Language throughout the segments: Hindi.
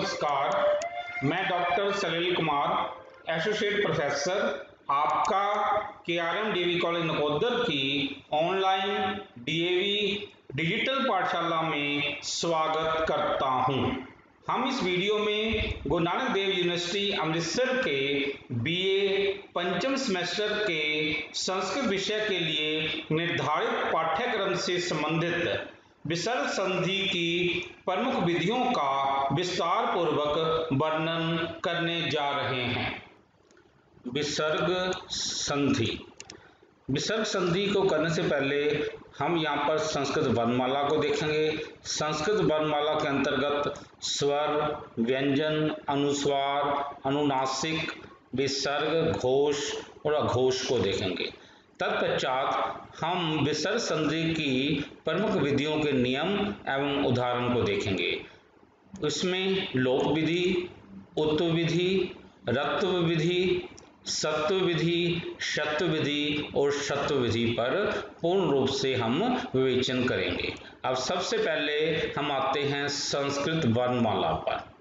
नमस्कार, मैं डॉक्टर सलील कुमार, एसोसिएट प्रोफेसर आपका KRM कॉलेज नकोदर की ऑनलाइन DAV डिजिटल पाठशाला में स्वागत करता हूं। हम इस वीडियो में गुरु नानक देव यूनिवर्सिटी अमृतसर के BA पंचम सेमेस्टर के संस्कृत विषय के लिए निर्धारित पाठ्यक्रम से संबंधित विसर्ग संधि की प्रमुख विधियों का विस्तार पूर्वक वर्णन करने जा रहे हैं। विसर्ग संधि। विसर्ग संधि को करने से पहले हम यहाँ पर संस्कृत वर्णमाला को देखेंगे। संस्कृत वर्णमाला के अंतर्गत स्वर, व्यंजन, अनुस्वार, अनुनासिक, विसर्ग, घोष और अघोष को देखेंगे। तत्पश्चात हम विसर्ग संधि की प्रमुख विधियों के नियम एवं उदाहरण को देखेंगे। इसमें लोप विधि, उत्व विधि, रत्व विधि, सत्व विधि, शत्व विधि और शत्व विधि पर पूर्ण रूप से हम विवेचन करेंगे। अब सबसे पहले हम आते हैं संस्कृत वर्णमाला पर।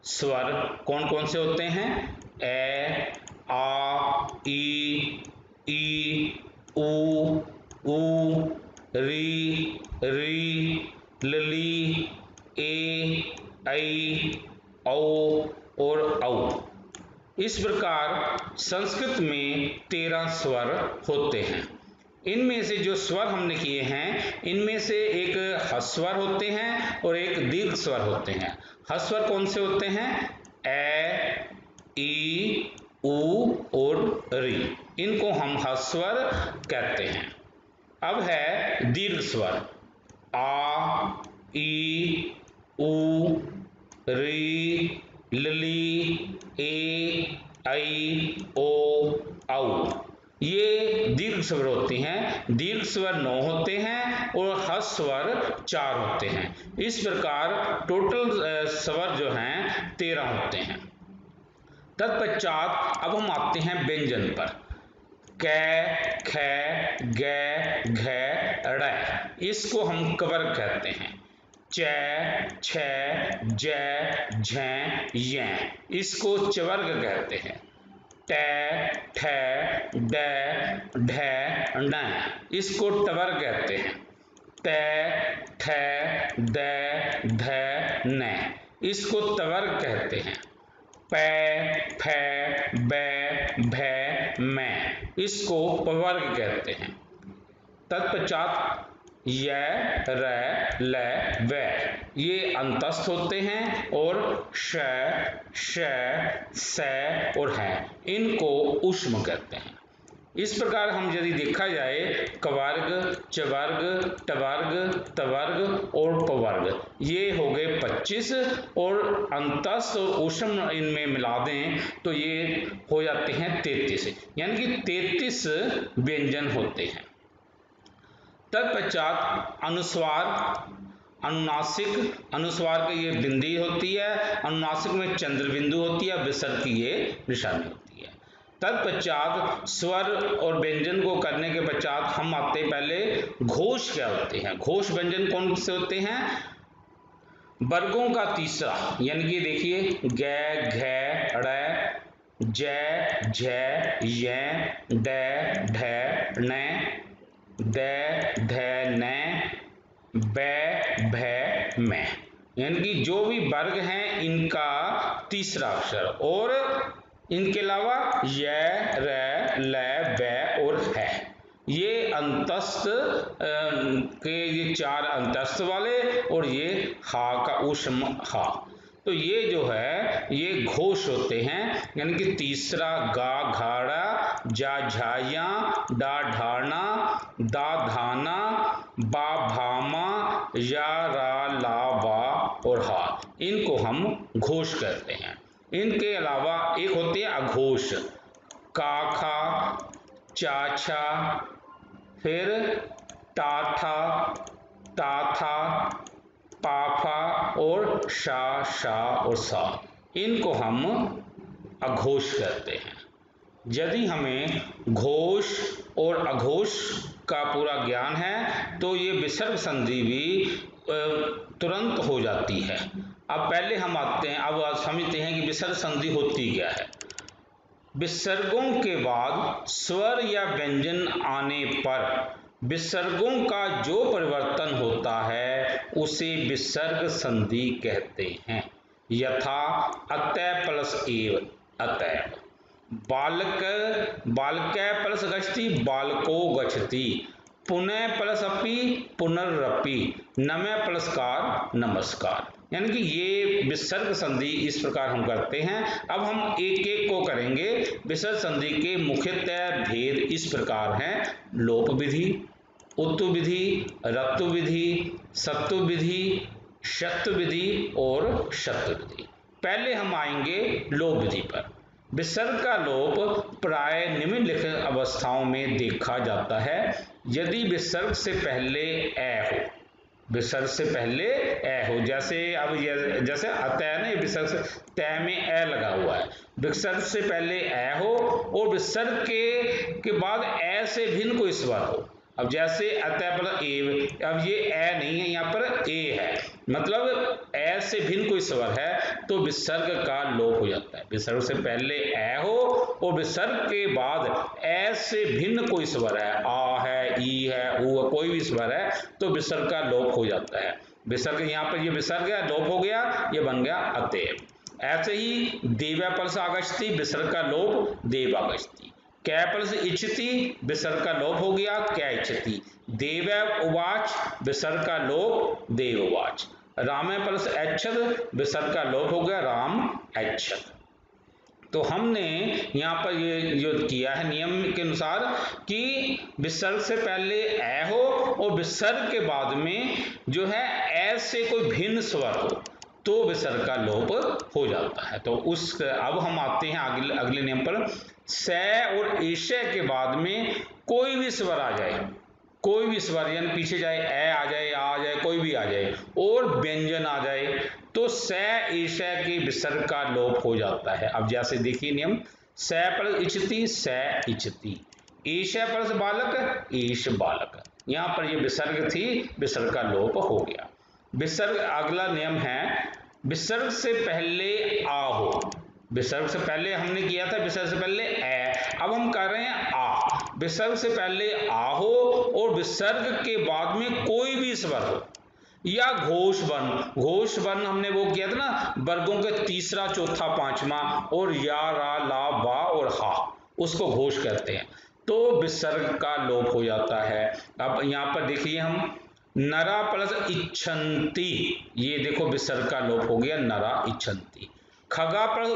स्वर कौन कौन से होते हैं? ए, आ, ई, उ, री, लली, ए, ऐ, औ और औ। इस प्रकार संस्कृत में 13 स्वर होते हैं। इनमें से जो स्वर हमने किए हैं, इनमें से एक ह्रस्वर होते हैं और एक दीर्घ स्वर होते हैं। ह्रस्वर कौन से होते हैं? ए, ई, उ और री। इनको हम ह्रस्वर कहते हैं। अब है दीर्घ स्वर। आ, ई, उ, री, लली, ए, ऐ, ओ, औ। ये दीर्घ स्वर होते हैं। दीर्घ स्वर 9 होते हैं और ह्रस्व स्वर 4 होते हैं। इस प्रकार टोटल स्वर जो हैं 13 होते हैं। तत्पश्चात अब हम आते हैं व्यंजन पर। कै, खे, गे, घे, ड़। इसको हम कवर्ग कहते हैं। चै, छै, जै, झै, यं। इसको चवर्ग कहते हैं। टै, ठै, डै, ढै, णै। इसको टवर्ग कहते हैं। तै, थै, दै, धै, नै। इसको तवर्ग कहते हैं। पै, फै, बै, भै, मै। इसको पवर्ग कहते हैं। तत्पश्चात य, र, ल, व। ये अंतस्थ होते हैं और श, श, स और है। इनको ऊष्म कहते हैं। इस प्रकार हम यदि देखा जाए कवर्ग, चवर्ग, टवर्ग, तवर्ग और पवर्ग, ये हो गए 25 और अंतस्थ और ऊष्म इनमें मिला दें तो ये हो जाते हैं 33। यानी कि 33 व्यंजन होते हैं। तत्पश्चात अनुस्वार, अनुनासिक। अनुस्वार की ये बिंदी होती है, अनुनासिक में चंद्र बिंदु होती है, विसर्ग की ये निशानी होती है। तत्पश्चात स्वर और व्यंजन को करने के पश्चात हम आते पहले घोष क्या होते हैं। घोष व्यंजन कौन से होते हैं? वर्गों का तीसरा। यानी कि देखिए ग, घ, ड़, जै, झै, यं, दै, ढै, णै, दै, धै, नै, बै, भै, मै। यानी कि जो भी वर्ग हैं इनका तीसरा अक्षर और इनके अलावा य, र, ल, व और है। ये अंतस्थ के ये 4 अंतस्थ वाले और ये हा का ऊष्म हा। तो ये जो है ये घोष होते हैं। यानी कि तीसरा गा, घाड़ा, जा, झाया, डा, ढाना, दा, धाना, बा, भामा, या, रा, ला, वा और हा। इनको हम घोष कहते हैं। इनके अलावा एक होते हैं अघोष। का, खा, चाछा, फिर टाठा, ताथा, पाफा और शा, शा और सा। इनको हम अघोष कहते हैं। यदि हमें घोष और अघोष का पूरा ज्ञान है तो ये विसर्ग संधि भी तुरंत हो जाती है। अब पहले हम आते हैं, अब समझते हैं कि विसर्ग संधि होती क्या है। विसर्गों के बाद स्वर या व्यंजन आने पर विसर्गों का जो परिवर्तन होता है उसे विसर्ग संधि कहते हैं। यथा अतः प्लस एव, अतः। बालक, बालकै प्लस गच्छति, बालको गच्छति। पुनः प्लस अपि, पुनरपि। नमः प्लस कार, नमस्कार। यानी कि ये विसर्ग संधि इस प्रकार हम करते हैं। अब हम एक एक को करेंगे। विसर्ग संधि के मुख्यतः भेद इस प्रकार हैं: लोप विधि, उत्तु विधि, रत्तु विधि, सत्तु विधि, शत्तु विधि और शत्तु विधि। पहले हम आएंगे लोप विधि पर। विसर्ग का लोप प्राय निम्नलिखित अवस्थाओं में देखा जाता है। यदि विसर्ग से पहले ए हो, विसर्ग से पहले ए हो, जैसे अब जैसे अतः ना, विसर्ग से तय में ए लगा हुआ है, विसर्ग से पहले ए हो और विसर्ग के बाद ए से भिन्न कोई स्वर हो। अब जैसे अतः पर एव, अब ये ए नहीं है, यहाँ पर ए है, मतलब ए से भिन्न कोई स्वर है तो विसर्ग का लोप हो जाता है। विसर्ग से पहले ए हो और विसर्ग के बाद ए से भिन्न कोई स्वर है, आ है, ई है, ऊ है, कोई भी स्वर है तो विसर्ग का लोप हो जाता है। विसर्ग, यहाँ पर ये विसर्ग है, लोप हो गया, ये बन गया अतएव। ऐसे ही देव प्लस आगच्छति, विसर्ग का लोप देव आगच्छति। कै प्लस इच्छति, विसर्ग का लोप हो गया कै इच्छति। देव उवाच, विसर्ग का लोप देव उवाच। राम प्लस ऐच्छत, विसर्ग का लोप हो गया राम ऐच्छत। तो हमने यहाँ पर ये जो किया है नियम के अनुसार कि विसर्ग से पहले ए हो और विसर्ग के बाद में जो है ए से कोई भिन्न स्वर हो तो विसर्ग का लोप हो जाता है। तो उस, अब हम आते हैं अगले नियम पर। स और ईशय के बाद में कोई भी स्वर आ जाए, कोई भी स्वर, यानी पीछे जाए ए आ जाए, कोई भी आ जाए और व्यंजन आ जाए तो स ईशय के विसर्ग का लोप हो जाता है। अब जैसे देखिए नियम, स प्लस इच्छति, स इच्छति। ईशय प्लस बालक, ईश बालक। यहाँ पर ये विसर्ग थी, विसर्ग का लोप हो गया। विसर्ग, अगला नियम है विसर्ग से पहले आ हो। विसर्ग से पहले हमने किया था, विसर्ग से पहले ए, अब हम कर रहे हैं आ। विसर्ग से पहले आ हो और विसर्ग के बाद में कोई भी स्वर हो या घोष वर्ण, घोष वर्ण हमने वो किया था ना, वर्गों के तीसरा, चौथा, पांचवा, और या, रा, ला, बा और हा, उसको घोष कहते हैं, तो विसर्ग का लोप हो जाता है। अब यहाँ पर देखिए हम नरा प्लस इच्छन्ति, ये देखो विसर्ग का लोप हो गया नरा इच्छन्ति। खगा प्लस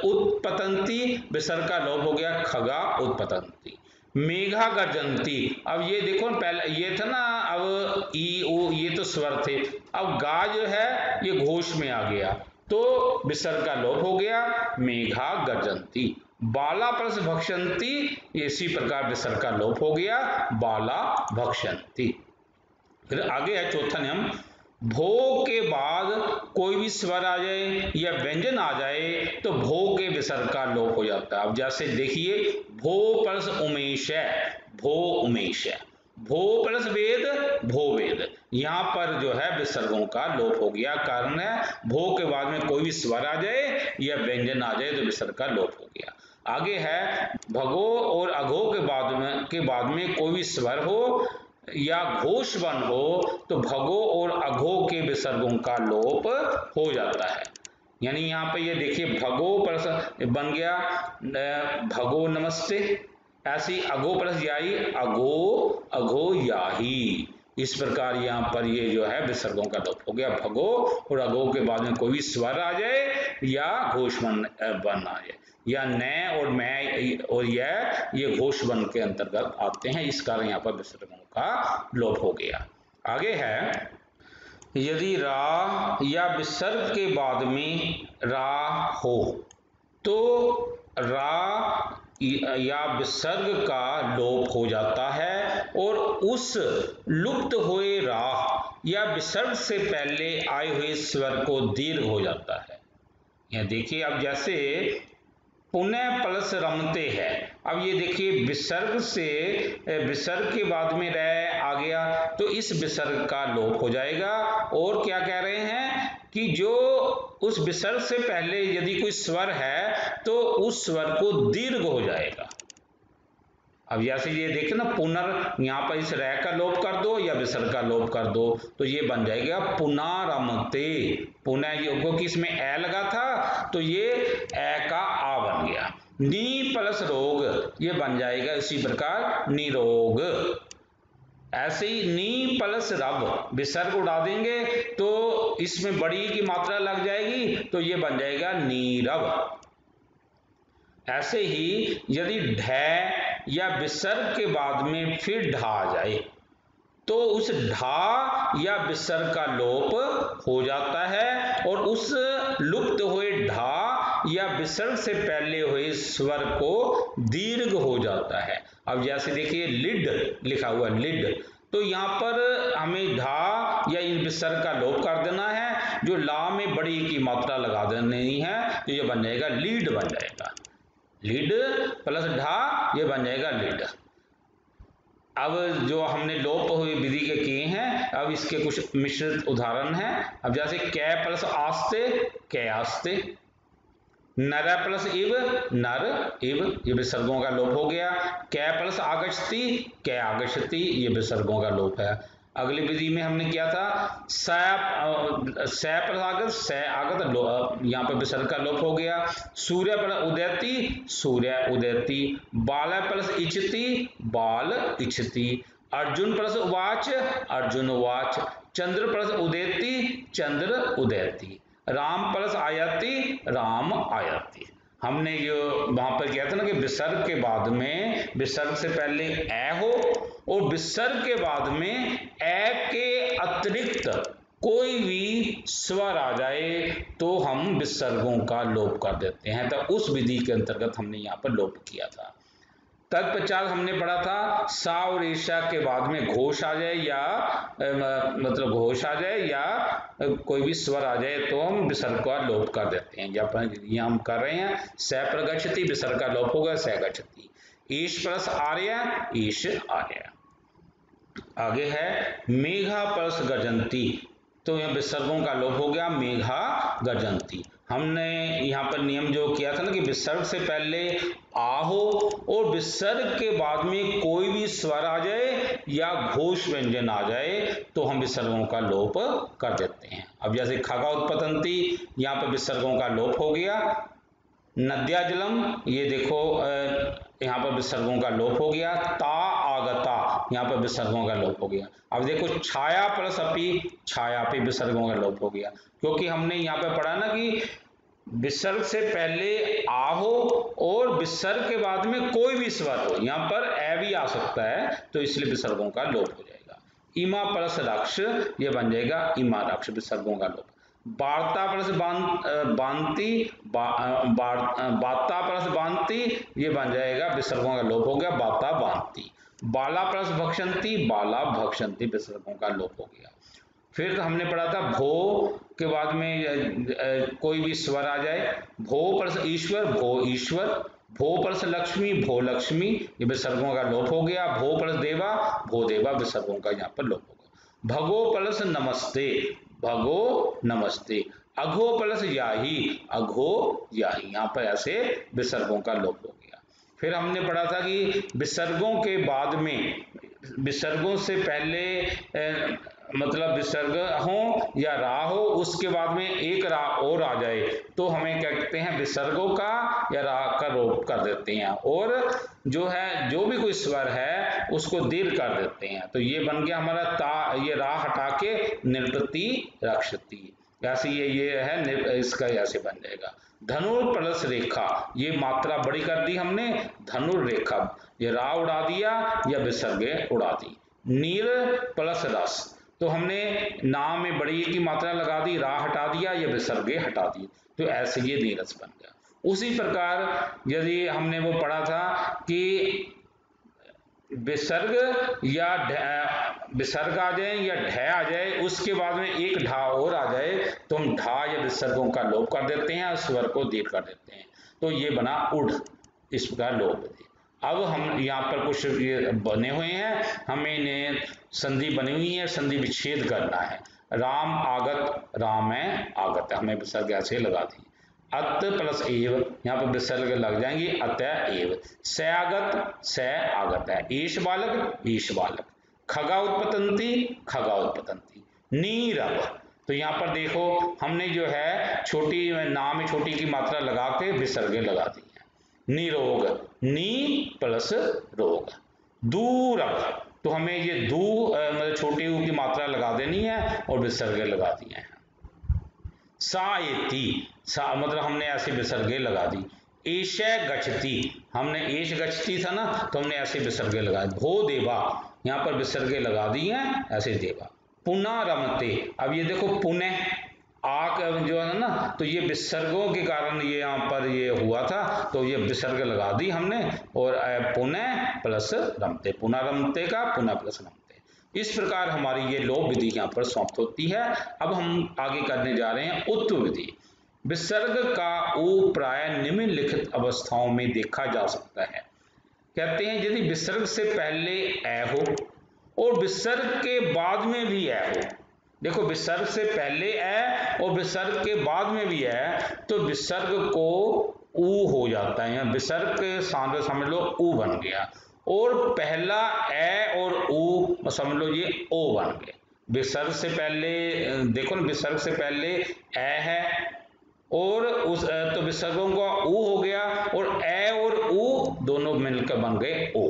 उत्पतंती, विसर्ग का लोप हो गया खगा उत्पतंती। मेघा गर्जंती, अब ये देखो पहले ये था ना, अब ई ओ ये तो स्वर थे, अब गा जो है ये घोष में आ गया तो विसर्ग का लोप हो गया मेघा गर्जंती। बाला प्लस भक्षंती, इसी प्रकार विसर्ग का लोप हो गया बाला भक्षंती। फिर आगे है चौथा नियम, भो के बाद कोई भी स्वर आ जाए या व्यंजन आ जाए तो भो के विसर्ग का लोप हो जाता है। अब जैसे देखिए भो प्लस उमेश है, भो उमेश है। भो प्लस वेद, भो वेद। यहाँ पर जो है विसर्गों का लोप हो गया, कारण है भो के बाद में कोई भी स्वर आ जाए या व्यंजन आ जाए तो विसर्ग का लोप हो गया। आगे है भगो और अघो के बाद में कोई भी स्वर हो या घोष वर्ण हो तो भगो और अघो के विसर्गों का लोप हो जाता है। यानी यहाँ पे ये देखिए भगो प्लस बन गया भगो नमस्ते, ऐसी अघो प्लस याई अघो, अघो याही। इस प्रकार यहाँ पर ये जो है विसर्गों का लोप हो गया। भगो और अघो के बाद में कोई भी स्वर आ जाए या घोष वर्ण आ जाए, या न और मैं और यह ये घोष वर्ण के अंतर्गत आते हैं, इस कारण यहाँ पर विसर्गों का लोप हो गया। आगे है यदि रा या विसर्ग के बाद में रा हो तो रा या विसर्ग का लोप हो जाता है और उस लुप्त हुए रा या विसर्ग से पहले आए हुए स्वर को दीर्घ हो जाता है। यह देखिए अब जैसे पुनः प्लस रमते है, अब ये देखिए विसर्ग से विसर्ग के बाद में रह आ गया तो इस विसर्ग का लोप हो जाएगा और क्या कह रहे हैं कि जो उस विसर्ग से पहले यदि कोई स्वर है तो उस स्वर को दीर्घ हो जाएगा। अब जैसे ये देखिए ना, पुनर, यहाँ पर इस रै का लोप कर दो या विसर्ग का लोप कर दो तो ये बन जाएगा पुनारमते। पुनः, क्योंकि इसमें ए लगा था तो ये ए का आ बन गया। नी प्लस रोग ये बन जाएगा इसी प्रकार निरोग। ऐसे ही नी प्लस रब विसर्ग उड़ा देंगे तो इसमें बड़ी की मात्रा लग जाएगी तो ये बन जाएगा नीरव। ऐसे ही यदि ढ या विसर्ग के बाद में फिर ढा आ जाए तो उस ढा या विसर्ग का लोप हो जाता है और उस लुप्त हुए ढा या विसर्ग से पहले हुए स्वर को दीर्घ हो जाता है। अब जैसे देखिए लिड लिखा हुआ लिड, तो यहाँ पर हमें ढा या इन विसर्ग का लोप कर देना है, जो ला में बड़ी की मात्रा लगा देनी है तो ये बन जाएगा लीड बन जाएगा। लीड प्लस ढा ये बन जाएगा लीड। अब जो हमने लोप हुई विधि के किए हैं, अब इसके कुछ मिश्रित उदाहरण हैं। अब जैसे कै प्लस आस्ते कै आस्ते, नर प्लस इव नर इव, ये विसर्गों का लोप हो गया। कै प्लस आगच्छति कै आगच्छति, ये विसर्गों का लोप है। अगली विधि में हमने किया था स प्लस आगत स आगत, यहाँ पर विसर्ग का लोप हो गया। सूर्य प्लस उदयति सूर्य उदयति, बाल प्लस इच्छति बाल इच्छति, अर्जुन प्लस उवाच अर्जुन उवाच, चंद्र प्लस उदयति चंद्र उदयति, राम प्लस आयाति राम आयाति। हमने जो वहां पर किया था ना कि विसर्ग के बाद में, विसर्ग से पहले ए हो और विसर्ग के बाद में ए के अतिरिक्त कोई भी स्वर आ जाए तो हम विसर्गों का लोप कर देते हैं। तो उस विधि के अंतर्गत हमने यहाँ पर लोप किया था। तत्पश्चात हमने पढ़ा था सा और ईशा के बाद में घोष आ जाए या मतलब घोष आ जाए या कोई भी स्वर आ जाए तो हम विसर्ग का लोप कर देते हैं। यहाँ हम कर रहे हैं स प्रगच्छति, विसर्ग का लोप होगा स गच्छति। ईश प्लस आर्य ईश आर्य। आगे है मेघा प्लस गजंती, तो यह विसर्गों का लोप हो गया मेघा गजंती। हमने यहाँ पर नियम जो किया था ना कि विसर्ग से पहले आ हो और विसर्ग के बाद में कोई भी स्वर आ जाए या घोष व्यंजन आ जाए तो हम विसर्गों का लोप कर देते हैं। अब जैसे खगा उत्पतंती, यहाँ पर विसर्गों का लोप हो गया। नद्या जलम, ये देखो यहाँ पर विसर्गों का लोप हो गया। ता आगता, यहाँ पर विसर्गों का लोप हो गया। अब देखो छाया प्लस अपी छाया पे विसर्गों का लोप हो गया, क्योंकि हमने यहाँ पे पढ़ा ना कि विसर्ग से पहले आ हो और विसर्ग के बाद में कोई भी स्वर हो, यहाँ पर ए भी आ सकता है तो इसलिए विसर्गों का लोप हो जाएगा। इमा प्लस रक्ष, ये बन जाएगा इमा रक्ष, विसर्गों का लोप। वार्ता प्लस बांति बाता प्लस बांति, ये बन जाएगा विसर्गों का लोप हो गया बाता बांति। बाला प्लस भक्षंती बाला भक्षंती, विसर्गों का लोप हो गया। फिर हमने पढ़ा था भो के बाद में कोई भी स्वर आ जाए, भो प्लस ईश्वर भो ईश्वर, भो प्लस लक्ष्मी भो लक्ष्मी, ये विसर्गों का लोप हो गया। भो प्लस देवा भो देवा, विसर्गों का यहाँ पर लोप होगा। भगो प्लस नमस्ते भगो नमस्ते, अघो प्लस याही अघो याही, यहाँ पर ऐसे विसर्गों का लोप हो गया। फिर हमने पढ़ा था कि विसर्गों के बाद में, विसर्गों से पहले मतलब विसर्ग हो या रा हो, उसके बाद में एक रा और आ जाए तो हमें क्या कहते हैं, विसर्गों का या रा का लोप कर देते हैं और जो है जो भी कोई स्वर है उसको दीर्घ कर देते हैं। तो ये बन गया हमारा ता, ये रा हटा के निरपति रक्षति, ऐसे ये है इसका ऐसे बन जाएगा। धनुर प्लस रेखा, ये मात्रा बड़ी कर दी हमने, धनुर रेखा, ये रा उड़ा दिया या विसर्ग उड़ा दी। नीर प्लस रस, तो हमने नाम में बड़ी की मात्रा लगा दी, रा हटा दिया या विसर्गे हटा दी, तो ऐसे ये नीरस बन गया। उसी प्रकार यदि हमने वो पढ़ा था कि विसर्ग या विसर्ग आ जाए या ढ आ जाए, उसके बाद में एक ढा और आ जाए तो हम ढा या विसर्गों का लोप कर देते हैं और स्वर को दीर्घ कर देते हैं, तो ये बना उड़, इस प्रकार लोप। अब हम यहाँ पर कुछ ये बने हुए हैं, हमें इन्हें संधि बनी हुई है, संधि विच्छेद करना है। राम आगत, राम है आगत, हमें विसर्ग ऐसे लगा दी। अत प्लस एव, यहाँ पर विसर्ग लग जाएंगे, अतः एव। स आगत, स आगत है। ईश बालक, ईश बालक। खगा उत्पतंती, खगा उत्पतंती। नीरव, तो यहाँ पर देखो हमने जो है छोटी नाम में छोटी की मात्रा लगा के विसर्गे लगा दी है। निरोग, नी प्लस रोग। दूरव, तो हमें ये मतलब छोटी ऊ की मात्रा लगा देनी है और विसर्गे लगा दिए हैं। साएती, सा मतलब हमने ऐसे विसर्गे लगा दी। एश गच्छति, हमने एश गच्छति था ना, तो हमने ऐसे विसर्गे लगाए। भो देवा, यहाँ पर विसर्गे लगा दी हैं ऐसे देवा। पुनः रमते, अब ये देखो पुनः आक जो है ना, तो ये विसर्गों के कारण ये यहाँ पर ये हुआ था, तो ये विसर्ग लगा दी हमने और पुनः प्लस रमते, पुनः रमते का पुनः प्लस रमते। इस प्रकार हमारी ये लोप विधि यहाँ पर समाप्त होती है। अब हम आगे करने जा रहे हैं उत्व विधि। विसर्ग का ऊ प्राय निम्नलिखित अवस्थाओं में देखा जा सकता है। कहते हैं यदि विसर्ग से पहले ए हो और विसर्ग के बाद में भी ए हो, देखो विसर्ग से पहले ए और विसर्ग के बाद में भी है, तो विसर्ग को ऊ हो जाता है, विसर्ग के स्थान पर समझ लो ऊ बन गया, और पहला ए और ऊ समझ लो ये ओ बन गए। विसर्ग से पहले देखो ना, विसर्ग से पहले ए है और उस तो विसर्गों का ऊ हो गया और ए और ऊ दोनों मिलकर बन गए ओ।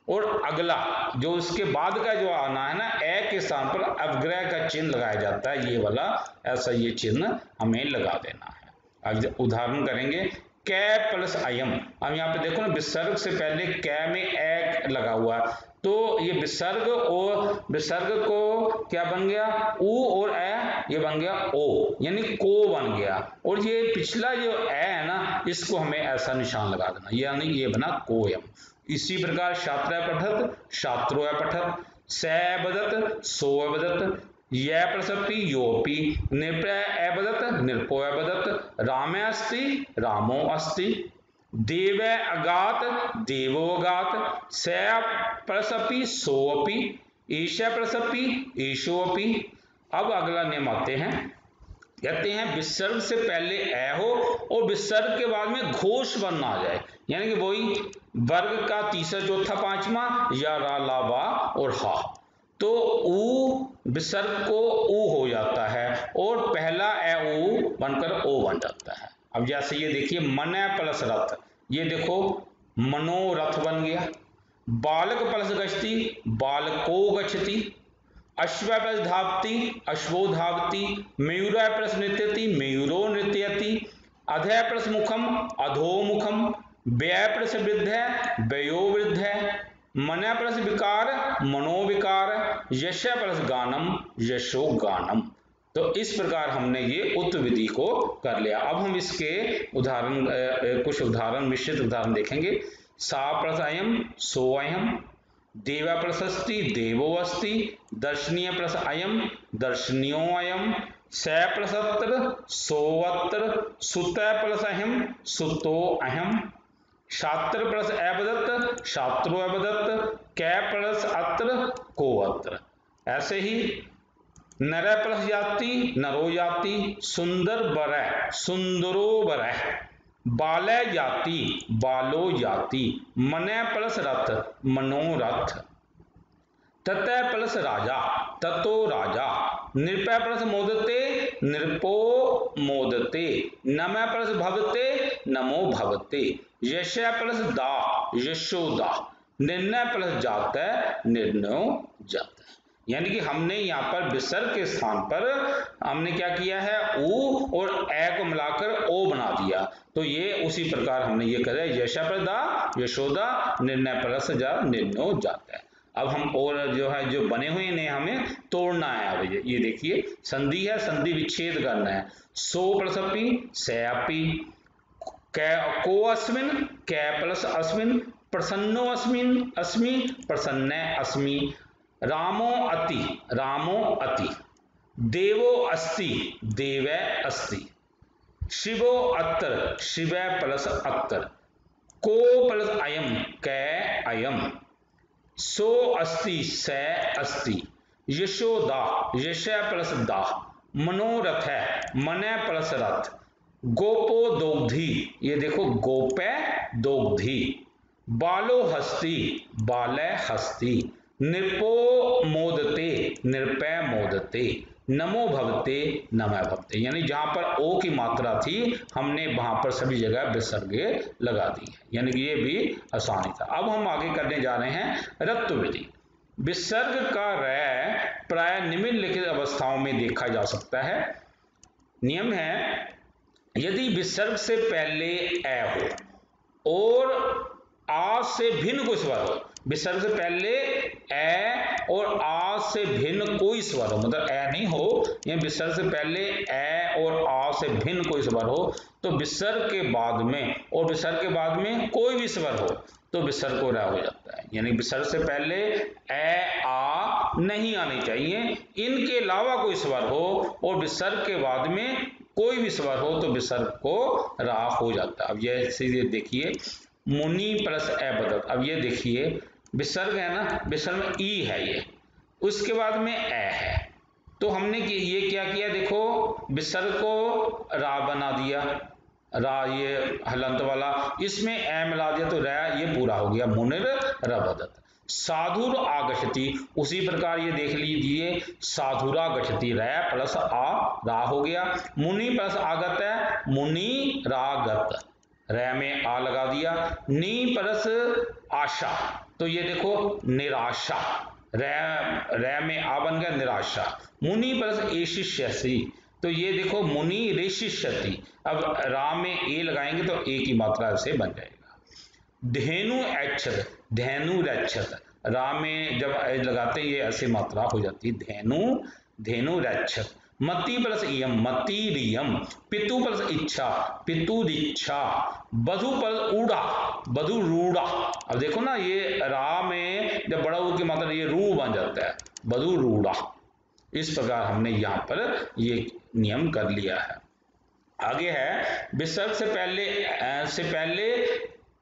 और अगला जो इसके बाद का जो आना है ना, ए के स्थान पर अवग्रह का चिन्ह लगाया जाता है, ये वाला ऐसा ये चिन्ह हमें लगा देना है। अब उदाहरण करेंगे, कै प्लस अयम। अब यहाँ पे देखो ना, विसर्ग से पहले कै में ए लगा हुआ है, तो ये विसर्ग और विसर्ग को क्या बन गया, ऊ और ए ये बन गया ओ, यानी को बन गया। और ये पिछला जो ए है ना, इसको हमें ऐसा निशान लगा देना, यानी ये बना कोयम। इसी प्रकार छात्र पठत, छात्रो पठत, स बदत, सो बदत, य प्रसपि योपि, नृप बदत, नृपो बदत, राम अस्ति, रामो अस्ति, देव अगात, देवो अगात, स प्रसपि, सोपि, ईश प्रसपि, ईशोपि। अब अगला नियम आते हैं, कहते हैं विसर्ग से पहले ए हो और विसर्ग के बाद में घोष वर्ण आ जाए, यानी कि वही वर्ग का तीसरा चौथा पांचवा या रा ला वा और हा, तो ऊ विसर्ग को ऊ हो जाता है और पहला ए ऊ बनकर ओ बन जाता है। अब जैसे ये देखिए मन प्लस रथ, ये देखो मनोरथ बन गया। बालक प्लस गच्छति, बालको गच्छति। अश्व प्लस धावती, अश्वो धावती। मयूर प्लस नृत्यति, मयूरो नृत्यति। अध प्लस मुखम, अधो मुखम। व्यय प्लस वृद्ध, व्ययो वृद्ध। मन प्लस विकार, मनोविकार। यश प्लस गानम, यशो गानम। तो इस प्रकार हमने ये उत्व विधि को कर लिया। अब हम इसके उदाहरण कुछ उदाहरण मिश्रित उदाहरण देखेंगे। सा प्लस अयम, सो अयम। देवा प्लस अस्ति, देवो अस्ति। दर्शनीय प्लस अयम, दर्शनियो अयम। स प्लस अत्र, सोअत्र। सुत प्लस अहम, सुतो अहम। छात्र प्लस अबदत्त, छात्रो अबदत्त। कै प्लस अत्र, को अत्र। ऐसे ही नर प्लस जाति, नरो जाति। सुंदर बर, सुंदरो बर। बालय जाति, बालो जाति। मन प्लस रथ, मनोरथ। ततः प्लस राजा, ततो राजा। नृप प्लस मोदते, नृपो मोदते। नम प्लस भवते, नमो भवते। यश प्लस दा, यशो दा। निर्णय प्लस जात, निर्णयो जात। यानी कि हमने यहाँ पर विसर्ग के स्थान पर हमने क्या किया है, ऊ और ए को मिलाकर ओ बना दिया। तो ये उसी प्रकार हमने ये करा, यशा पर दा, यशोदा। निर्णय प्लस जा, निर्णयो जाता है। अब हम और जो है जो बने हुए ने हमें तोड़ना है। अब ये देखिए संधि है, संधि विच्छेद करना है। सो प्लस अपि, से अपि। को अस्मिन, कै प्लस अस्मिन। प्रसन्नो अस्मिन, अस्मि। प्रसन्न अस्मि। रामो अति, रामो अति। देवो अस्ति, देव अस्ति। शिवो अत्र, शिव प्लस अत्र। को प्लस अयम, कै अयम। सो अस्ति, स अस्ति। यशोदा, यशय प्लस दा, मनोरथ है, मन प्लस रथ, गोपो दोग्धी, ये देखो गोपे दोग्धी, बालो हस्ती, बालय हस्ती, नृपो मोदते, नृपय मोदते, नमो भवते, नमः भवते। यानी जहां पर ओ की मात्रा थी हमने वहां पर सभी जगह विसर्गे लगा दी है, यानी कि ये भी आसानी था। अब हम आगे करने जा रहे हैं रत्व विधि। विसर्ग का रै प्राय निम्नलिखित अवस्थाओं में देखा जा सकता है। नियम है, यदि विसर्ग से पहले ए हो और आ से भिन्न कोई स्वर हो, विसर्ग से पहले ए और आ से भिन्न कोई स्वर हो, मतलब ए नहीं हो, या विसर्ग से पहले ए और आ से भिन्न कोई स्वर हो, तो विसर्ग के बाद में और विसर्ग के बाद में कोई भी स्वर हो तो विसर्ग को रै हो जाता है। यानी विसर्ग से पहले ए आ नहीं आनी चाहिए, इनके अलावा कोई स्वर हो और विसर्ग के बाद में कोई भी स्वर हो तो विसर्ग को रा हो जाता है। अब ये सीधे देखिए, मुनि प्लस ए बदत। अब ये देखिए विसर्ग है ना, विसर्ग में ई है ये, उसके बाद में ए है, तो हमने ये क्या किया, देखो विसर्ग को रा बना दिया, रा ये हलंत वाला, इसमें ए मिला दिया तो रै ये पूरा हो गया, मुनिर रबदत। साधुर आगछति, उसी प्रकार ये देख लीजिए, साधुरा गच्छति, रै प्लस आ रा हो गया, मुनि प्लस आगत है, मुनि रागत, रै में आ लगा दिया, नी प्लस आशा, तो ये देखो निराशा, रै में आ बन गया निराशा, मुनि प्लस एशिष्यसि, तो ये देखो मुनि ऋषिष्यति, अब रा में ए लगाएंगे तो ए की मात्रा से बन जाएगा। धेनु ऐच्छत, धेनु रैच्छत, रा में जब लगाते हैं ये ऐसी मात्रा हो जाती है, धेनु, धेनु रैच्छत। मति प्लस इयम, मति रियम, पितु प्लस इच्छा, पितु रिच्छा, बधु प्लस ऊड़ा, बधु रूड़ा। अब देखो ना ये रा में जब बड़ा ऊ की मात्रा ये रू बन जाता है, बधु रूड़ा। इस प्रकार हमने यहाँ पर ये नियम कर लिया है। आगे है, विसर्ग से पहले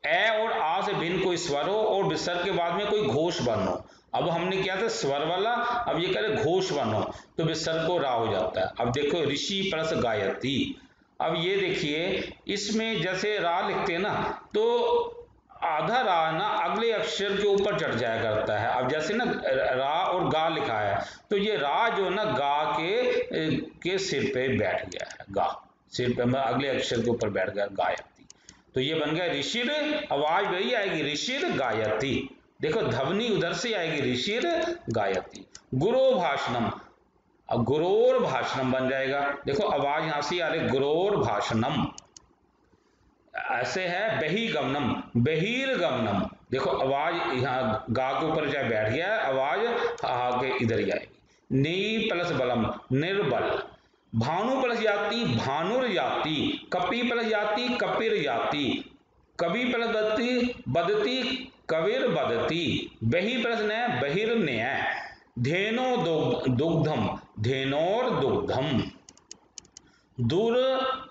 ए और आ से भिन्न कोई स्वर हो और विसर्ग के बाद में कोई घोष वर्ण हो। अब हमने क्या था स्वर वाला, अब ये कह रहे घोष वर्ण हो तो विसर्ग को रा हो जाता है। अब देखो ऋषि प्लस गायत्री, अब ये देखिए इसमें जैसे रा लिखते हैं ना तो आधा रा ना अगले अक्षर के ऊपर चढ़ जाया करता है। अब जैसे ना रा और गा लिखा है तो ये रा जो ना गा के सिर पे बैठ गया है, गा सिर पे अगले अक्षर के ऊपर बैठ गया, गायत्री, तो ये बन गया ऋषिर, आवाज वही आएगी ऋषिर गायत्री, देखो ध्वनि उधर से आएगी ऋषिर गायत्री। गुरो भाषणम, अब गुरोर भाषणम बन जाएगा, देखो आवाज यहां से आ रही गुरोर भाषणम, ऐसे है बहिगमनम, बहिर्गमनम, देखो आवाज यहाँ गा के ऊपर चाहे बैठ गया, आवाज हा के इधर ही आएगी। नी प्लस बलम, निर्बल, भानु प्लस याति, भानुर याति, कपि प्लस याति, कपिर याति, कवि प्लस बदती, बदती कविर बदती, बहि प्लस नय, बहिर्नय, धेनो दुग्धम, धेनोर दुग्धम, दूर,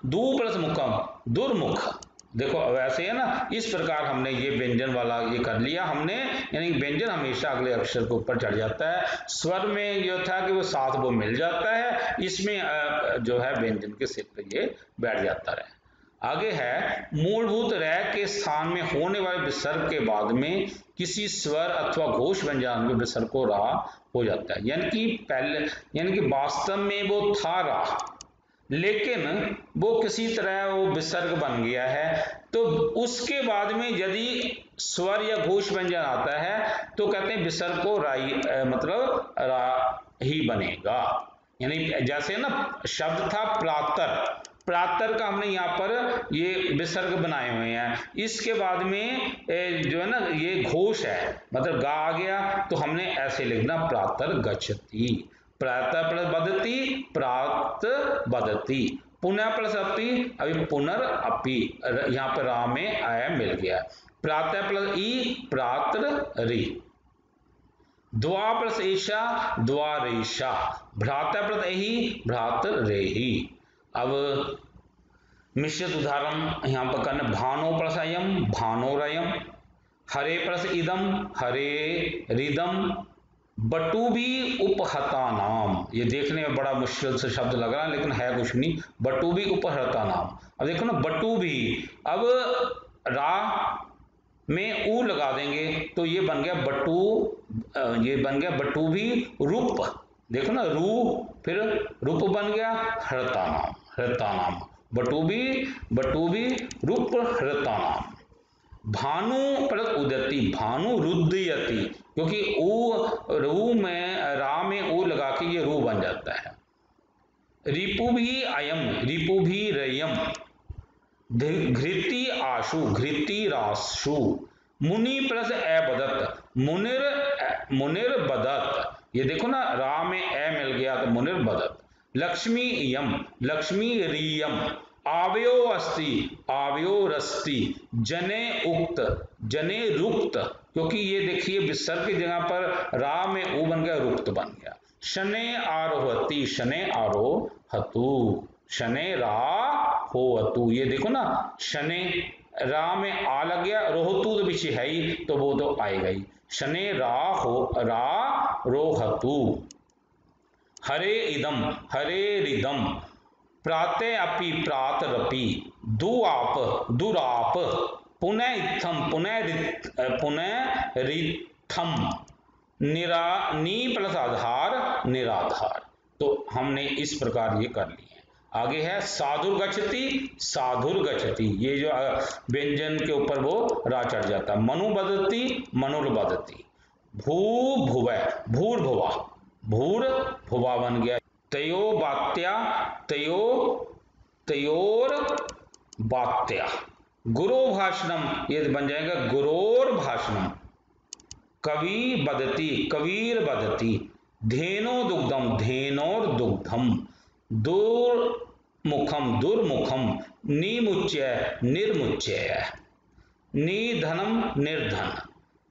दू प्लस मुखम, दुर्मुख, देखो अब ऐसे है ना, इस प्रकार हमने ये व्यंजन वाला ये कर लिया हमने, यानी व्यंजन हमेशा अगले अक्षर के ऊपर चढ़ जाता है। स्वर में ये था कि वो साथ वो मिल जाता है, इसमें जो है व्यंजन के सिर पे ये बैठ जाता है। आगे है, मूलभूत रै के स्थान में होने वाले विसर्ग के बाद में किसी स्वर अथवा घोष व्यंजन में विसर्ग को रा हो जाता है, यानी कि पहले, यानी कि वास्तव में वो था रा लेकिन वो किसी तरह वो विसर्ग बन गया है, तो उसके बाद में यदि स्वर या घोष व्यंजन आता है तो कहते हैं विसर्ग को राई मतलब रा ही बनेगा। यानी जैसे ना शब्द था प्रातर, प्रातर का हमने यहाँ पर ये विसर्ग बनाए हुए हैं, इसके बाद में जो है ना ये घोष है, मतलब गा आ गया तो हमने ऐसे लिखना प्रातर गच्छति, प्रातः प्लस बदती, प्रात बदती, पुनः प्लस अपि, अभी पुनर अपि, यहाँ पर रा में आया मिल गया, प्रातः प्लस ई, प्रात्र री, द्वा प्लस ईशा, द्वारेशा, भ्राता प्लस एही, भ्रातर रेही। अब मिश्रित उदाहरण यहाँ पर करना, भानो प्लस अयम, भानोरयम, हरे प्लस इदम, हरे रिदम, बटुबी उपहता नाम, ये देखने में बड़ा मुश्किल से शब्द लग रहा है लेकिन है कुछ नहीं, बटुबी उपहता नाम। अब देखो ना बटुबी, अब रा में ऊ लगा देंगे तो ये बन गया ये बन गया बटुबी रूप। देखो ना रू फिर रूप बन गया हरता नाम, हरता नाम, बटुबी बटुबी रूप हरता नाम। भानु प्लस उदयति, भानु रुद्यति, क्योंकि ऊ रू में रा में ऊ लगा के ये रू बन जाता है। रिपु भी अयम, रिपु भी रयम, घृति आशु, घृति राशु, मुनि प्लस ए बदत, मुनिर मुनिर बदत, ये देखो ना रा में ए मिल गया तो मुनिर बदत। लक्ष्मी यम, लक्ष्मी रियम, आवयो अस्ति, आवयो रस्ति, जने उक्त, जने रुक्त, क्योंकि ये देखिए विसर्ग की जगह पर रा में ऊ बन गया रुक्त बन गया। शने आरोहति, शने आरोहतु, शने रा होतु, ये देखो ना शने रा में आ लग गया, रोहतु तो पीछे है ही तो वो तो आएगा ही। शने रा रोहतु। हरे इदम, हरे रिदम, प्राते अपि प्रातरपि, दुआप दुराप, पुनः इत्थम पुनः रित्थम, नी प्लस आधार निराधार। तो हमने इस प्रकार ये कर लिए। आगे है साधुर गच्छति, साधुर गच्छति, ये जो व्यंजन के ऊपर वो रा चढ़ जाता है। मनु बदती, मनुर बदती, भू भुव, भूर भुवा, भूर भुवा बन गया। तयो बात्या, तयो तयोर बात्या, गुरो भाषणम, ये बन जाएगा गुरोर भाषणम। कवि बदती, कबीर बदती, धेनो दुग्धम, धेनोर दुग्धम, दुर्मुखम, दुर्मुखम, निमुच्य, निर्मुच्य, निधनम, निर्धन,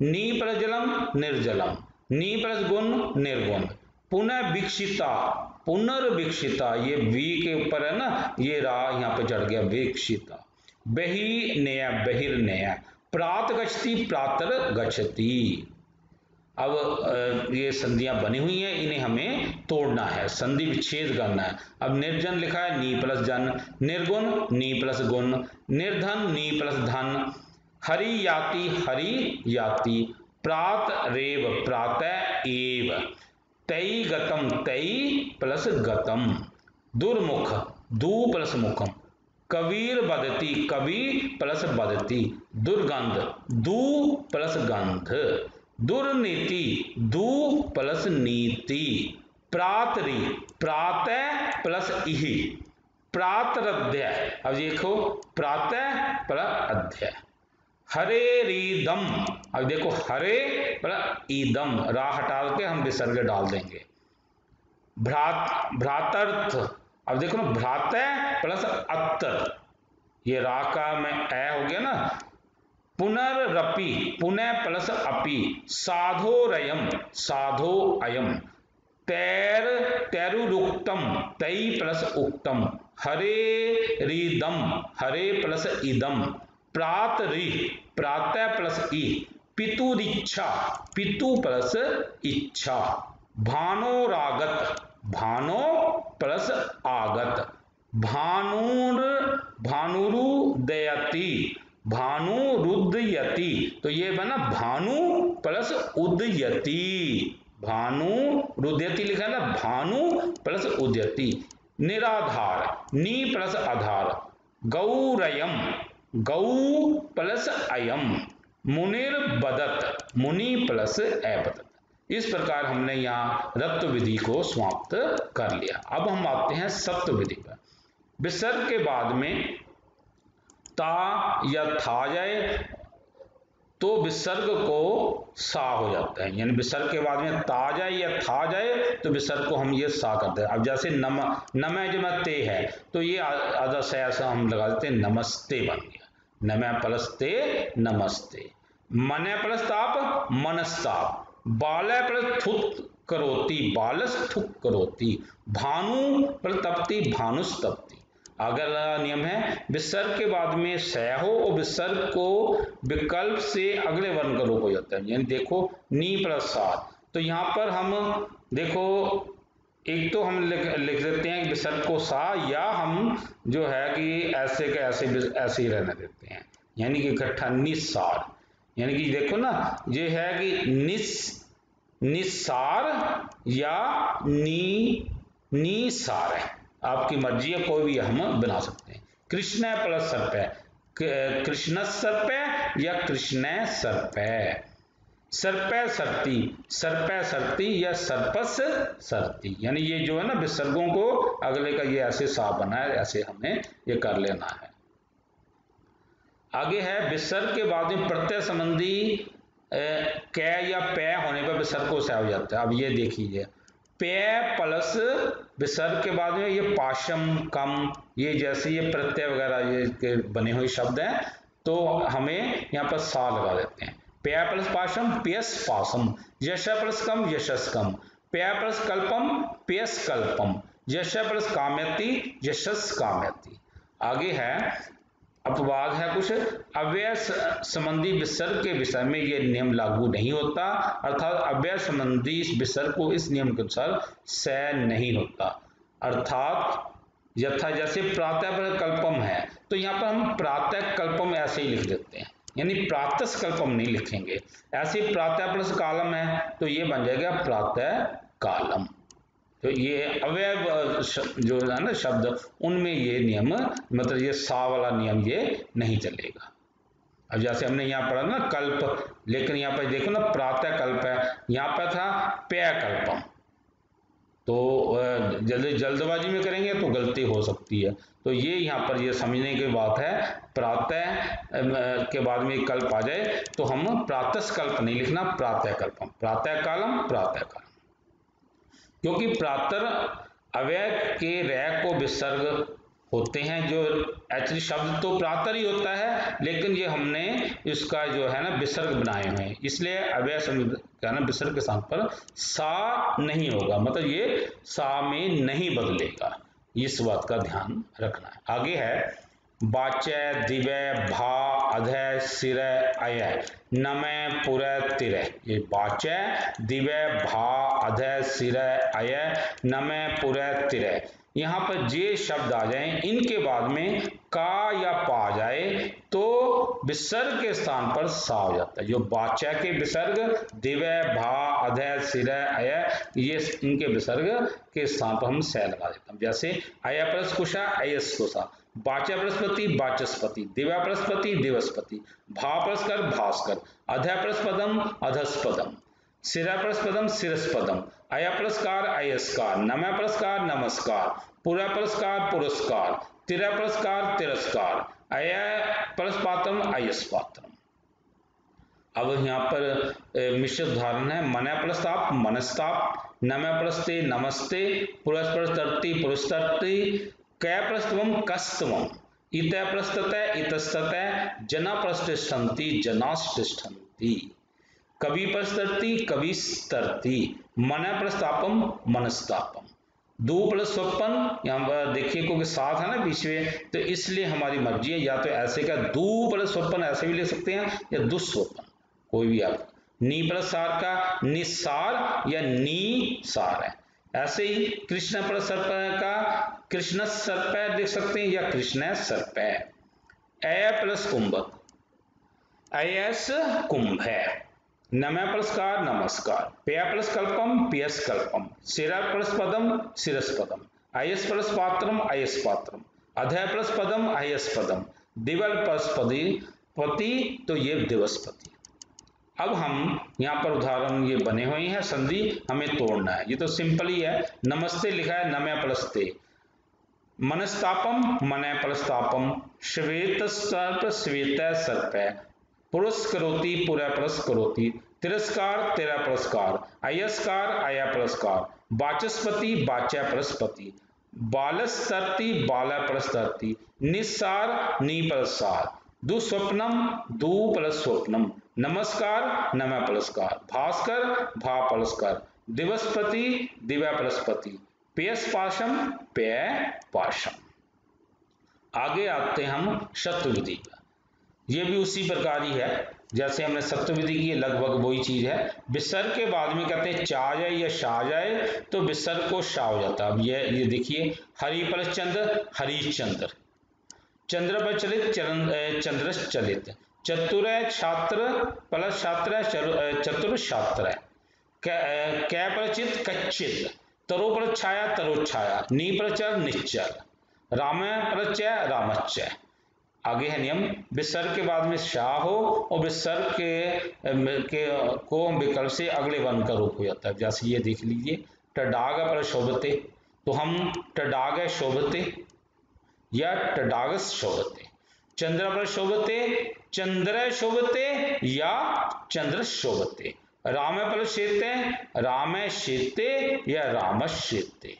नी प्लस जलम, निर्जलम, नी प्लस गुण, निर्गुण, पुनः विकसिता, पुनर्विकसिता, ये वी के ऊपर है ना, ये रा यहाँ पे चढ़ गया विकसिता। बही नया, बहिर्नय, प्रात गच्छति, प्रातर गच्छति। अब ये संधियां बनी हुई हैं, इन्हें हमें तोड़ना है, संधि विच्छेद करना है। अब निर्जन लिखा है नी प्लस जन, निर्गुण नी प्लस गुण, निर्धन नी प्लस धन, हरि याति, हरि याति, प्रात रेव, प्रातः एव, तई गतम, तई प्लस गतम, दुर्मुख, दू प्लस मुखम, कबीर बदती, कवि प्लस बदती, दुर्गंध, दू प्लस गंध, दुर्नीति, दू प्लस नीति, प्रातरी, प्रातः प्लस इहि, प्रातरध्य, अब देखो प्रातः प्लस अध्याय। हरे रीदम, अब देखो हरे प्लस ईदम, रा हटा के हम विसर्ग डाल देंगे। भ्रातर्थ, अब देखो ना भ्रातः प्लस अत्तर, ये रा का में ए हो गया ना। पुनर्रपि, पुनः प्लस अपि, साधोरयम, साधो अयम, तैरुरुक्तम, तई प्लस उक्तम, हरे रिदम, हरे प्लस इदम, प्रातरि, प्रातः प्लस ई, पितुरिच्छा, पितु प्लस इच्छा, भानोरागत, भानो प्लस आगत, भानुर, भानुरुदयति, भानुरुदयति, तो ये बना भानु प्लस उदयति, भानु रुदयति लिखा है ना, भानु प्लस उदयति। निराधार, नी प्लस आधार, गौरयम, गौ प्लस अयम, मुनिर बदत, मुनि प्लस एबदत। इस प्रकार हमने यहाँ रत्व विधि को समाप्त कर लिया। अब हम आते हैं सत्व विधि पर। विसर्ग के बाद में ता या था जाए तो विसर्ग को सा हो जाता है, यानी विसर्ग के बाद में ता जाए या था जाए तो विसर्ग को हम ये सा करते हैं। अब जैसे नम, नमः जो में ते है तो ये आधा से ऐसा हम लगा देते हैं, नमस्ते बन गया, नमः प्लस ते नमस्ते। मन प्लस ताप, मनस्ताप, बाल प्लस थुत करोति, बालस थुक करोति, भानु प्लस तपति, भानुस्तपति। अगला नियम है विसर्ग के बाद में स हो और विसर्ग को विकल्प से अगले वर्ण का लोप हो जाता है, यानी देखो नी प्लस सात, तो यहाँ पर हम देखो, एक तो हम लिख देते हैं कि विसर्ग को सा, या हम जो है कि ऐसे के ऐसे ही रहने देते हैं, यानी कि इकट्ठा निस्सार। यानी कि देखो ना, ये है कि निस्सार या निसार है, आपकी मर्जी है, कोई भी हम बना सकते हैं। कृष्ण प्लस सर्प, कृष्ण सर्प या कृष्ण सर्प, सर्पै सर्ती, सर्पै सर्ती या सर्पस सर्ती, यानी ये जो है ना विसर्गों को अगले का ये ऐसे सा बना है, ऐसे हमें ये कर लेना है। आगे है विसर्ग के बाद में प्रत्यय संबंधी कै या पै होने पर विसर्ग को सा हो जाता है। अब ये देखिए, पै प्लस विसर्ग के बाद में ये पाशम कम, ये जैसे ये प्रत्यय वगैरह ये बने हुए शब्द हैं, तो हमें यहाँ पर सा लगा देते हैं। पै प्लस पाशम पेयस पासम, यश प्लस कम यशस कम, पै प्लस कल्पम पेयस कल्पम, यश प्लस काम्यति यशस काम्यति। आगे है अपवाद है कुछ, अव्यय संबंधी विसर्ग के विषय में यह नियम लागू नहीं होता, अर्थात अव्यय संबंधी विसर्ग को इस नियम के अनुसार स नहीं होता। अर्थात यथा जैसे प्रातः पर कल्पम है, तो यहाँ पर हम प्रातः कल्पम ऐसे ही लिख देते हैं, यानी प्रातः कल्पम नहीं लिखेंगे। ऐसे प्रातः प्लस कालम है, तो ये बन जाएगा प्रातः कालम। तो ये अव्यय जो है ना शब्द, उनमें ये नियम, मतलब ये सा वाला नियम ये नहीं चलेगा। अब जैसे हमने यहाँ पढ़ा ना कल्प, लेकिन यहाँ पर देखो ना प्रातः कल्प है, यहाँ पर था पेय कल्पम, तो जल्दबाजी में करेंगे तो गलती हो सकती है। तो ये यहाँ पर ये समझने की बात है, प्रातः के बाद में कल्प आ जाए तो हम प्रातः कल्प नहीं लिखना, प्रातः कल्पम, प्रातः कालम प्रातः कालम। क्योंकि प्रातर अव्यय के रह को विसर्ग होते हैं, जो एक्चुअली शब्द तो प्रातर ही होता है, लेकिन ये हमने इसका जो है ना विसर्ग बनाए हुए हैं, इसलिए अव्यय शब्द का ना विसर्ग के स्थान पर सा नहीं होगा, मतलब ये सा में नहीं बदलेगा, इस बात का ध्यान रखना है। आगे है बाचय दिवय भा अधय सिर अय नमय पुर तिर, ये बाचय दिवय भा अधय सिर अय नमय पुर तिर, यहाँ पर जे शब्द आ जाएं, इनके बाद में का या पा जाए तो विसर्ग के स्थान पर सा हो जाता है। जो बाचय के विसर्ग दिवय भा अधय सिर अय, ये इनके विसर्ग के स्थान पर हम सै लगा देते हैं। जैसे अय प्लस कुशा अयस कुशा, बाचा बृहस्पति बाचस्पति, दिवा बृहस्पति दिवस्पति, भा पुरस्कर भास्कर, अधय पुरस्पदम अधस्पदम, सिरा पुरस्पदम सिरस्पदम, अय पुरस्कार अयस्कार, नमः पुरस्कार नमस्कार, पुरा पुरस्कार पुरस्कार, तिरा पुरस्कार तिरस्कार, अय पुरस्पात्रम अयस्पात्रम। अब यहाँ पर मिश्र उदाहरण है, मन प्रस्ताप मनस्ताप, नमः प्रस्ते नमस्ते, पुरस्परस्तर्ति पुरस्तर्ति, कै प्रस्तवम कस्तवम, इत प्रस्तत इतस्तत, जना प्रस्तिष्ठन्ति जनास्तिष्ठन्ति, कवि प्रस्तर्ति कवि स्तर्ति, मन प्रस्तापम मनस्तापम। दो प्लस स्वपन यहाँ पर देखिए क्योंकि साथ है ना बीच में, तो इसलिए हमारी मर्जी है, या तो ऐसे का दो प्लस स्वपन ऐसे भी ले सकते हैं, या दुस्वपन, कोई भी आप। नी प्लस सार का निस्सार या नी सार है। ऐसे ही कृष्ण प्लस सर्प का कृष्ण सर्प लिख सकते हैं, या कृष्ण सर्प। अय प्लस कुंभक अयस कुंभ है, नमः पुरस्कार नमस्कार, पेय प्लस कल्पम पेयस कल्पम, सिरा प्लस पदम सिरस पदम, अयस प्लस पात्रम अयस पात्रम, अधय प्लस पदम अयस पदम, दिवल प्लस पति पति, तो ये दिवसपति। अब हम यहाँ पर उदाहरण ये बने हुए हैं, संधि हमें तोड़ना है, ये तो सिंपल ही है। नमस्ते लिखा है नमः प्लस्ते, मनस्तापम मन प्लस्तापम, श्वेत सर्प श्वेत सर्प, पुरस्करोति पुरा पुरस्करोति, तिरस्कार तेरा पुरस्कार, अयस्कार अया पुरस्कार, वाचस्पति वाच्या पुरस्पति, बालस्तर्ति बाला पुरस्तर्ति, निस्सार नी पुरस्कार, दुस्वप्नम दु प्लस स्वप्नम, नमस्कार नमः पुरस्कार, भास्कर भा पुरस्कार, दिवस्पति दिव्या पुरस्पति, पेयस पाशम पेय पाशम। आगे आते हम शत्रुविधि पर, यह भी उसी प्रकार ही है। जैसे हमने सत्व विधि की, लगभग वही चीज है। विसर्ग के बाद में कहते हैं चा जाए या शा जाए तो विसर्ग को शा हो जाता है। अब ये देखिए, हरि प्लस चंद्र हरिश्चंद्र, चंद्र पर चलित चंद्र चलित, चतुर छात्र प्लस छात्र चतुर छात्र, कै पर चित कच्चित, तरो पर छाया तरोच्छाया, नी पर चर निश्चल, राम पर च रामच्चय। आगे है नियम, विसर्ग के बाद में शाह हो और विसर्ग के को विकल्प से अगले वर्ण का रूप हो जाता है। जैसे ये देख लीजिए, टडाग पर शोभते, तो हम टडाग शोभते या टडागस शोभते, चंद्र पर शोभते, चंद्र शोभते या चंद्र शोभते, राम पर शेते, राम शेते या राम शेते,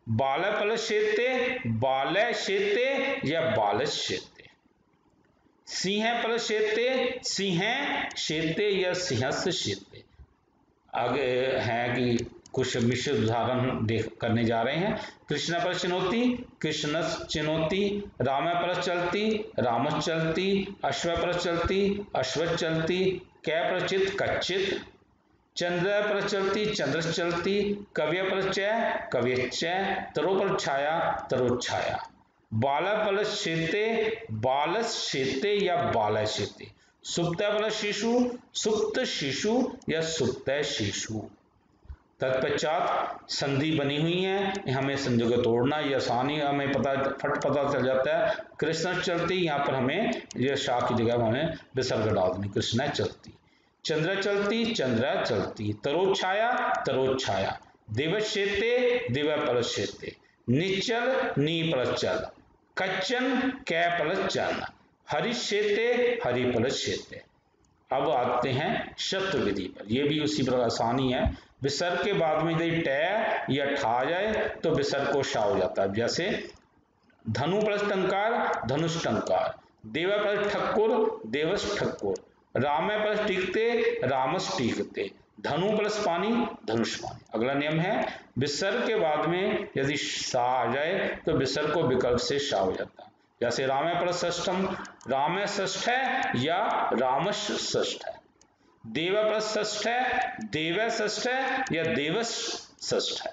बाल पर शेते, बाल शेते या बाल शेते, सिंह पर शेते, सिंह शेते या सिंहस शेते। आगे है कि कुछ मिश्र उदाहरण देख करने जा रहे हैं। कृष्ण पर चिनौती, कृष्णस चिनौती, राम पर चलती, रामस चलती, अश्व पर चलती, अश्व चलती, कै पर चित कच्चित, चंद्र पर चलती, चंद्र चलती, कव्य पर च कव्यच्चय, तरो पर छाया तरोच्छाया, बाल पर शेते, बालस शेते या बाल शेते, सुप्त पर शिशु, सुप्त शिशु या सुप्त शिशु। तत्पश्चात संधि बनी हुई है, हमें संधि को तोड़ना, ये आसानी हमें पता चल जाता है। कृष्ण चलती, यहाँ पर हमें यह शाह की जगह हमें विसर्ग डाल देनी, कृष्ण चलती, चंद्र चलती, चंद्र चलती, तरोच्छाया तरोच्छाया, दिवशेते दिव परशेते, निश्चल नी परचल, कच्चन कै परचन, हरिशेते हरि परशेते। अब आते हैं शब्द विधि पर, यह भी उसी प्रकार आसानी है। विसर्ग के बाद में यदि ट या ठा जाए तो विसर्ग को शा हो जाता है। जैसे धनु प्लस टंकार धनुष टंकार, देव प्लस ठक्कुर देवस ठक्कुर, राम प्लस टीकते रामस टीकते, धनु प्लस पानी धनुष पानी। अगला नियम है, विसर्ग के बाद में यदि सा आ जाए तो विसर्ग को विकल्प से शा हो जाता है। जैसे राम प्लस षष्ठम, राम षष्ठ है या रामश षष्ठ है, देव प्लस षष्ठ है, देव षष्ठ है या देवस षष्ठ है।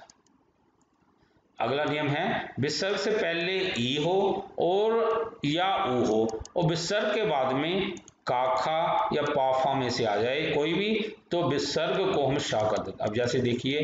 अगला नियम है, विसर्ग से पहले ई हो और या ऊ हो और विसर्ग के बाद में काखा या पाफा में से आ जाए कोई भी, तो विसर्ग को हम शा कर देते। अब जैसे देखिए,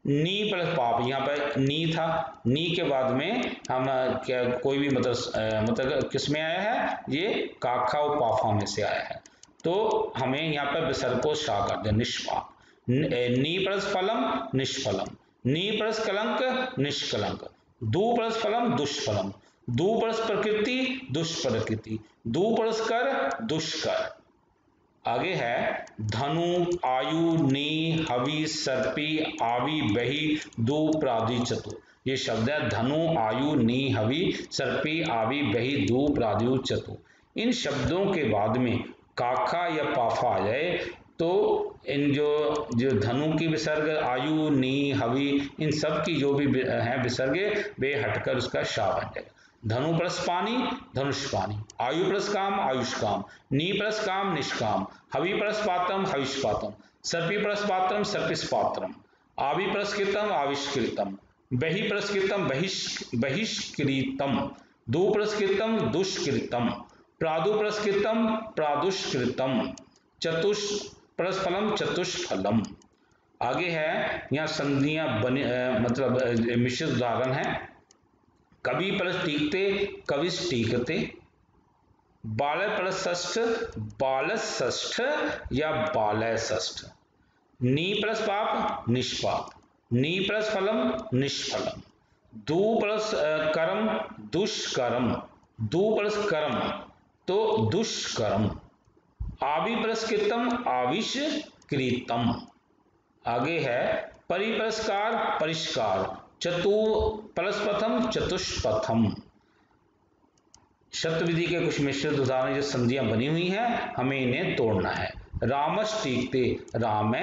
नी प्लस पाप, यहाँ पर नी था, नी के बाद में हम क्या कोई भी मतलब किस में आया है, ये काखा और पाफा में से आया है, तो हमें यहाँ पर विसर्ग को शा कर दे, निष्पाप। नी प्लस फलम निष्फलम, नी प्लस कलंक निष्कलंक, दू प्लस फलम दुष्फलम, दू प्लस प्रकृति दुष्प्रकृति, दू प्लस कर दुष्कर। आगे है, धनु आयु नी हवि सर्पी आवी बही दू प्रादि चतु। ये शब्द है धनु आयु नी हवि सर्पी आवी बही दू प्रादि चतु। इन शब्दों के बाद में काखा या पाफा आ जाए तो इन जो धनु की विसर्ग, आयु नी हवि, इन सब की जो भी है विसर्गे वे हटकर उसका शा बन जाएगा। धनु प्लस पानी धनुष पानी, आयु प्लस काम आयुष काम, नी प्लस काम निष्काम, हवि प्लस पात्रम हविष पात्रम, सर्पी प्लस पात्रम सर्पिस पात्रम, आवि प्लस कृतम आविष्कृतम, बहि प्लस कृतम बहिष्कृतम, दु प्लस कृतम दुष्कृतम, प्रादु प्लस कृतम प्रादुष्कृतम, चतुष प्लस फलम चतुष्फलम। आगे है, यहाँ संधियां बने मतलब मिश्रित उदाहरण है। कवि प्लस टीकते कविश टीकते, बाल प्लस षष्ठ बालस षष्ठ या बालय षष्ठ, नी प्लस पाप निष्पाप, नी प्लस फलम निष्फलम, दू प्लस कर्म दुष्कर्म, दू प्लस कर्म तो दुष्कर्म, आवि प्लस कृतम आविष कृतम। आगे है, परि पुरस्कार परिष्कार, चतु प्लस प्रथम चतुष्पथम। शब्द विधि के कुछ मिश्रित उदाहरण, जो संधियां बनी हुई हैं हमें इन्हें तोड़ना है। रामस टीकते राम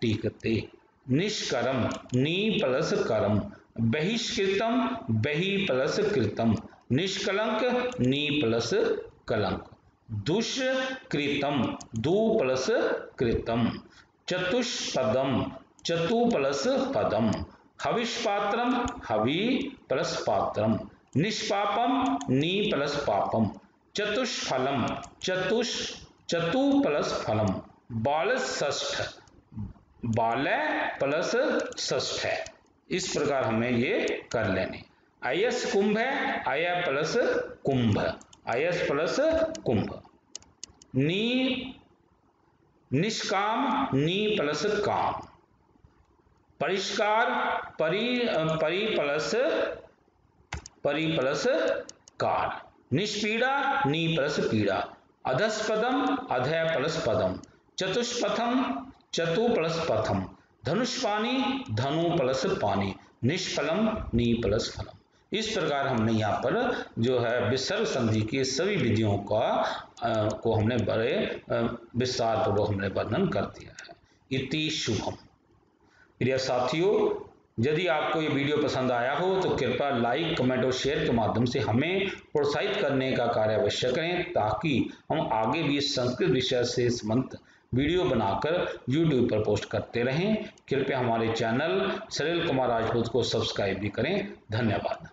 टीकते, निष्कर्म नी प्लस कर्म, बहिष्कृतम बहि प्लस कृतम, निष्कलंक नी प्लस कलंक। दुष्कृतम, दु प्लस कृतम, चतुष्पदम, चतु प्लस पदम, हविष्पात्रम, हवि प्लस पात्रम, निष्पापम, नी प्लस पापम, चतुष्फलम, चतु प्लस फलम, बाल षष्ठ, बालय प्लस षष्ठ है। इस प्रकार हमें ये कर लेने। अयस कुंभ है, अय प्लस कुंभ, अयस प्लस कुंभ। निष्काम, नी प्लस काम, परिष्कार, परि प्लस कार, निष्पीड़ा, नी प्लस पीड़ा, अधस्पदम, अधय प्लस पदम, चतुष्पथम, चतु प्लस पथम, धनुष्पानी, धनु प्लस पानी, निष्फलम, नी प्लस फलम। इस प्रकार हमने यहाँ पर जो है विसर्ग संधि की सभी विधियों को हमने बड़े विस्तार पूर्वक हमने वर्णन कर दिया है। इति शुभम। प्रिय साथियों, यदि आपको ये वीडियो पसंद आया हो तो कृपया लाइक, कमेंट और शेयर के माध्यम से हमें प्रोत्साहित करने का कार्य अवश्य करें, ताकि हम आगे भी संस्कृत विषय से संबंधित वीडियो बनाकर YouTube पर पोस्ट करते रहें। कृपया हमारे चैनल सलिल कुमार राजपूत को सब्सक्राइब भी करें। धन्यवाद।